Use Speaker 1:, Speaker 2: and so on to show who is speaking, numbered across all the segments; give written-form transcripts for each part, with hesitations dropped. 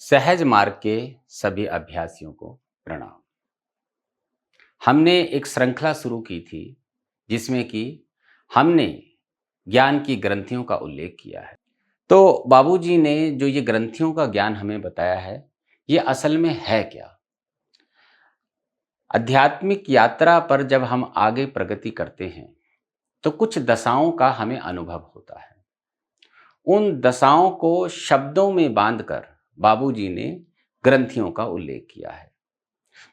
Speaker 1: सहज मार्ग के सभी अभ्यासियों को प्रणाम। हमने एक श्रृंखला शुरू की थी जिसमें कि हमने ज्ञान की ग्रंथियों का उल्लेख किया है। तो बाबूजी ने जो ये ग्रंथियों का ज्ञान हमें बताया है, ये असल में है क्या? आध्यात्मिक यात्रा पर जब हम आगे प्रगति करते हैं, तो कुछ दशाओं का हमें अनुभव होता है। उन दशाओं को शब्दों में बांधकर बाबूजी ने ग्रंथियों का उल्लेख किया है।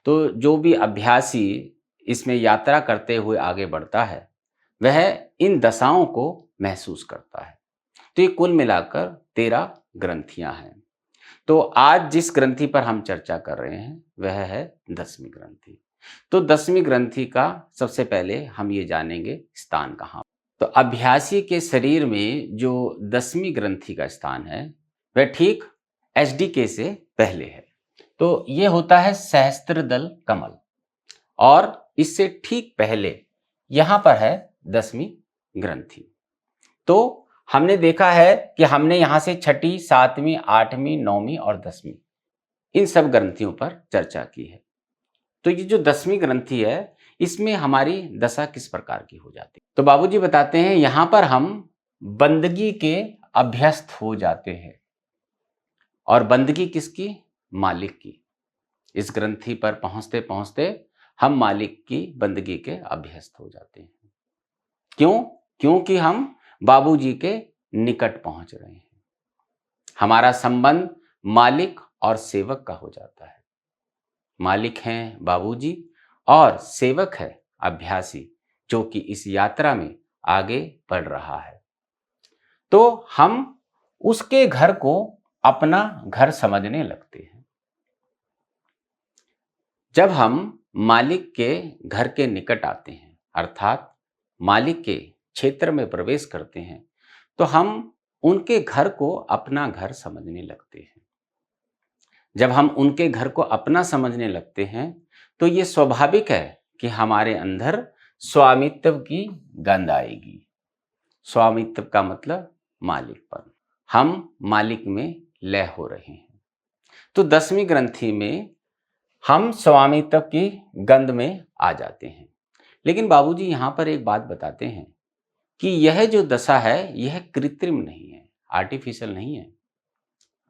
Speaker 1: तो जो भी अभ्यासी इसमें यात्रा करते हुए आगे बढ़ता है, वह इन दशाओं को महसूस करता है। तो ये कुल मिलाकर 13 ग्रंथियां हैं। तो आज जिस ग्रंथि पर हम चर्चा कर रहे हैं वह है 10वीं ग्रंथि। तो 10वीं ग्रंथि का सबसे पहले हम ये जानेंगे स्थान कहाँ। तो अभ्यासी के शरीर में जो 10वीं ग्रंथि का स्थान है वह ठीक एचडीके से पहले है। तो ये होता है सहस्त्रदल कमल और इससे ठीक पहले यहाँ पर है 10वीं ग्रंथि। तो हमने देखा है कि हमने यहाँ से छठी, 7वीं, 8वीं, 9वीं और 10वीं इन सब ग्रंथियों पर चर्चा की है। तो ये जो 10वीं ग्रंथि है, इसमें हमारी दशा किस प्रकार की हो जाती है? तो बाबूजी बताते हैं यहाँ पर हम बंदगी के अभ्यस्त हो जाते हैं। और बंदगी किसकी? मालिक की। इस ग्रंथि पर पहुंचते पहुंचते हम मालिक की बंदगी के अभ्यस्त हो जाते हैं। क्यों? क्योंकि हम बाबूजी के निकट पहुंच रहे हैं। हमारा संबंध मालिक और सेवक का हो जाता है। मालिक हैं बाबूजी और सेवक है अभ्यासी, जो कि इस यात्रा में आगे बढ़ रहा है। तो हम उसके घर को अपना घर समझने लगते हैं। जब हम मालिक के घर के निकट आते हैं, अर्थात मालिक के क्षेत्र में प्रवेश करते हैं, तो हम उनके घर को अपना घर समझने लगते हैं। जब हम उनके घर को अपना समझने लगते हैं, तो ये स्वाभाविक है कि हमारे अंदर स्वामित्व की गंध आएगी। स्वामित्व का मतलब मालिकपन। हम मालिक में लय हो रहे हैं। तो 10वीं ग्रंथि में हम स्वामित्व की गंध में आ जाते हैं। लेकिन बाबूजी यहाँ पर एक बात बताते हैं कि यह जो दशा है यह कृत्रिम नहीं है, आर्टिफिशियल नहीं है।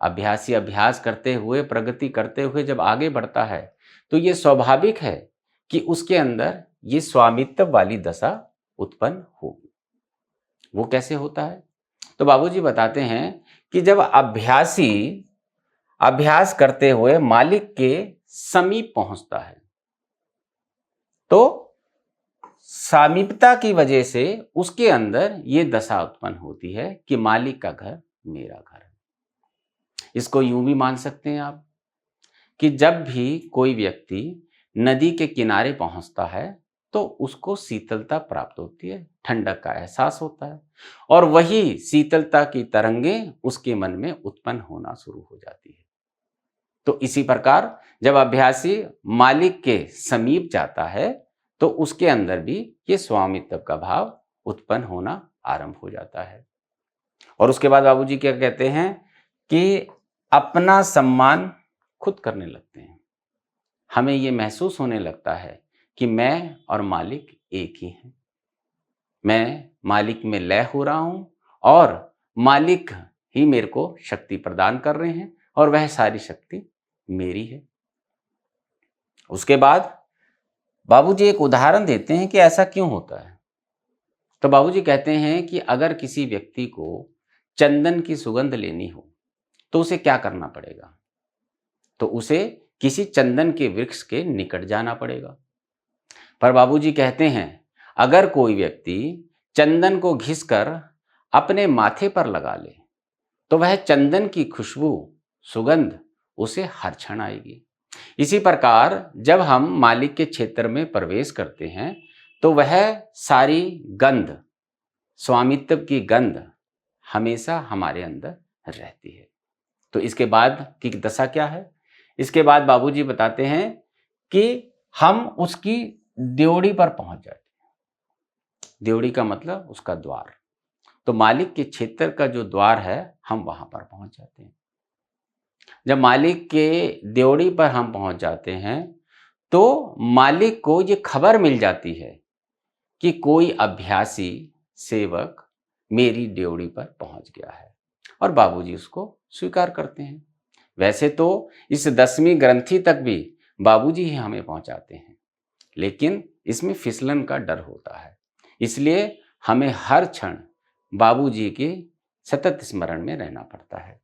Speaker 1: अभ्यासी अभ्यास करते हुए, प्रगति करते हुए जब आगे बढ़ता है, तो ये स्वाभाविक है कि उसके अंदर ये स्वामित्व वाली दशा उत्पन्न होगी। वो कैसे होता है? तो बाबूजी बताते हैं कि जब अभ्यासी अभ्यास करते हुए मालिक के समीप पहुंचता है, तो सामीप्यता की वजह से उसके अंदर ये दशा उत्पन्न होती है कि मालिक का घर मेरा घर है। इसको यूं भी मान सकते हैं आप कि जब भी कोई व्यक्ति नदी के किनारे पहुंचता है, तो उसको शीतलता प्राप्त होती है, ठंडक का एहसास होता है और वही शीतलता की तरंगें उसके मन में उत्पन्न होना शुरू हो जाती है। तो इसी प्रकार जब अभ्यासी मालिक के समीप जाता है, तो उसके अंदर भी ये स्वामित्व का भाव उत्पन्न होना आरंभ हो जाता है। और उसके बाद बाबूजी क्या कहते हैं कि अपना सम्मान खुद करने लगते हैं। हमें ये महसूस होने लगता है कि मैं और मालिक एक ही हैं। मैं मालिक में लय हो रहा हूं और मालिक ही मेरे को शक्ति प्रदान कर रहे हैं और वह सारी शक्ति मेरी है। उसके बाद बाबूजी एक उदाहरण देते हैं कि ऐसा क्यों होता है। तो बाबूजी कहते हैं कि अगर किसी व्यक्ति को चंदन की सुगंध लेनी हो, तो उसे क्या करना पड़ेगा? तो उसे किसी चंदन के वृक्ष के निकट जाना पड़ेगा। पर बाबूजी कहते हैं अगर कोई व्यक्ति चंदन को घिसकर अपने माथे पर लगा ले, तो वह चंदन की खुशबू, सुगंध उसे हर क्षण आएगी। इसी प्रकार जब हम मालिक के क्षेत्र में प्रवेश करते हैं, तो वह सारी गंध, स्वामित्व की गंध हमेशा हमारे अंदर रहती है। तो इसके बाद की दशा क्या है? इसके बाद बाबूजी बताते हैं कि हम उसकी ड्योढ़ी पर पहुंच जाते हैं। ड्योढ़ी का मतलब उसका द्वार। तो मालिक के क्षेत्र का जो द्वार है, हम वहां पर पहुंच जाते हैं। जब मालिक के ड्योढ़ी पर हम पहुंच जाते हैं तो मालिक को ये खबर मिल जाती है कि कोई अभ्यासी सेवक मेरी ड्योढ़ी पर पहुंच गया है, और बाबूजी उसको स्वीकार करते हैं। वैसे तो इस 10वीं ग्रंथि तक भी बाबूजी ही हमें पहुंचाते हैं, लेकिन इसमें फिसलन का डर होता है, इसलिए हमें हर क्षण बाबूजी के सतत स्मरण में रहना पड़ता है।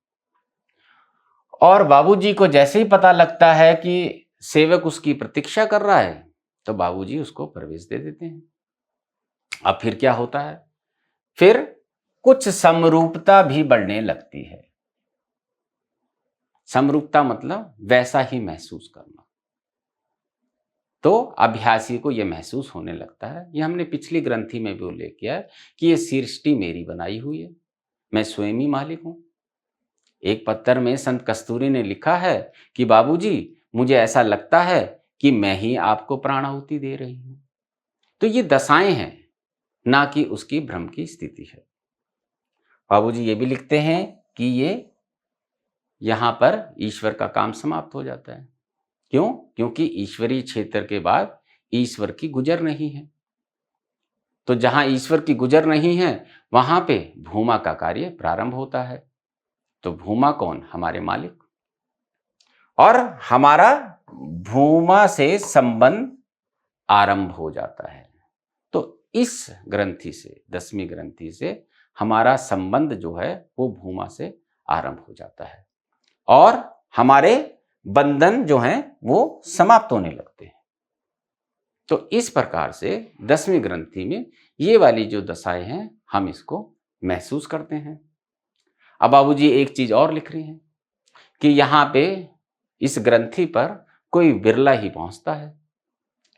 Speaker 1: और बाबूजी को जैसे ही पता लगता है कि सेवक उसकी प्रतीक्षा कर रहा है तो बाबूजी उसको प्रवेश दे देते हैं। अब फिर क्या होता है, फिर कुछ समरूपता भी बढ़ने लगती है। समरूपता मतलब वैसा ही महसूस करना। तो अभ्यासी को यह महसूस होने लगता है, ये हमने पिछली ग्रंथि में भी उल्लेख किया है कि ये सृष्टि मेरी बनाई हुई है, मैं स्वयं ही मालिक हूं। एक पत्र में संत कस्तूरी ने लिखा है कि बाबूजी मुझे ऐसा लगता है कि मैं ही आपको प्राणाहुति दे रही हूं। तो ये दशाएं हैं, ना कि उसकी भ्रम की स्थिति है। बाबूजी ये भी लिखते हैं कि ये यहां पर ईश्वर का काम समाप्त हो जाता है। क्यों? क्योंकि ईश्वरीय क्षेत्र के बाद ईश्वर की गुजर नहीं है। तो जहां ईश्वर की गुजर नहीं है वहां पे भूमा का कार्य प्रारंभ होता है। तो भूमा कौन? हमारे मालिक। और हमारा भूमा से संबंध आरंभ हो जाता है। तो इस ग्रंथि से, 10वीं ग्रंथि से हमारा संबंध जो है वो भूमा से आरंभ हो जाता है और हमारे बंधन जो हैं वो समाप्त होने लगते हैं। तो इस प्रकार से 10वीं ग्रंथि में ये वाली जो दशाएं हैं हम इसको महसूस करते हैं। अब बाबूजी एक चीज और लिख रही हैं कि यहाँ पे इस ग्रंथि पर कोई बिरला ही पहुंचता है,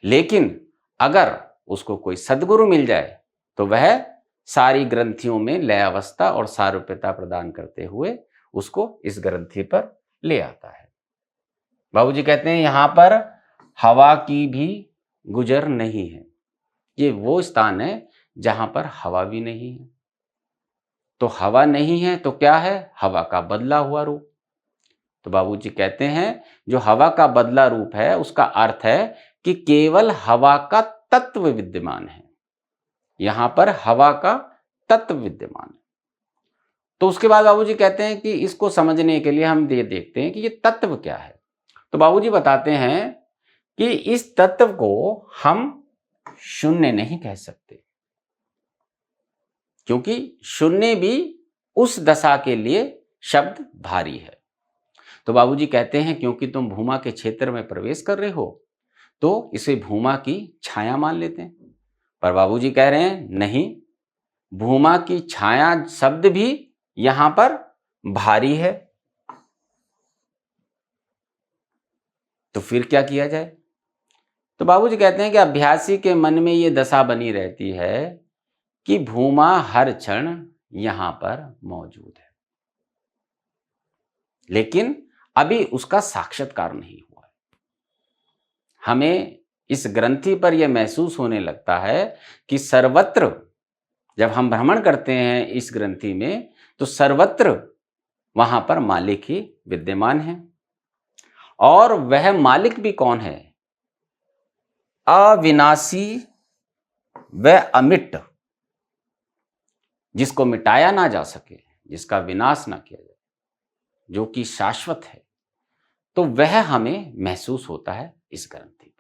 Speaker 1: लेकिन अगर उसको कोई सद्गुरु मिल जाए तो वह सारी ग्रंथियों में लय अवस्था और सारूप्यता प्रदान करते हुए उसको इस ग्रंथि पर ले आता है। बाबूजी कहते हैं यहां पर हवा की भी गुजर नहीं है। ये वो स्थान है जहां पर हवा भी नहीं है। तो हवा नहीं है तो क्या है? हवा का बदला हुआ रूप। तो बाबूजी कहते हैं जो हवा का बदला रूप है उसका अर्थ है कि केवल हवा का तत्व विद्यमान है। यहां पर हवा का तत्व विद्यमान है। तो उसके बाद बाबूजी कहते हैं कि इसको समझने के लिए हम ये देखते हैं कि ये तत्व क्या है। तो बाबूजी बताते हैं कि इस तत्व को हम शून्य नहीं कह सकते, क्योंकि शून्य भी उस दशा के लिए शब्द भारी है। तो बाबूजी कहते हैं क्योंकि तुम भूमा के क्षेत्र में प्रवेश कर रहे हो तो इसे भूमा की छाया मान लेते हैं। पर बाबूजी कह रहे हैं नहीं, भूमा की छाया शब्द भी यहां पर भारी है। तो फिर क्या किया जाए? तो बाबूजी कहते हैं कि अभ्यासी के मन में ये दशा बनी रहती है कि भूमा हर क्षण यहां पर मौजूद है, लेकिन अभी उसका साक्षात्कार नहीं हुआ है। हमें इस ग्रंथि पर यह महसूस होने लगता है कि सर्वत्र जब हम भ्रमण करते हैं इस ग्रंथि में तो सर्वत्र वहां पर मालिक ही विद्यमान है। और वह मालिक भी कौन है? अविनाशी व अमिट, जिसको मिटाया ना जा सके, जिसका विनाश ना किया जाए, जो कि शाश्वत है। तो वह हमें महसूस होता है इस ग्रंथि में।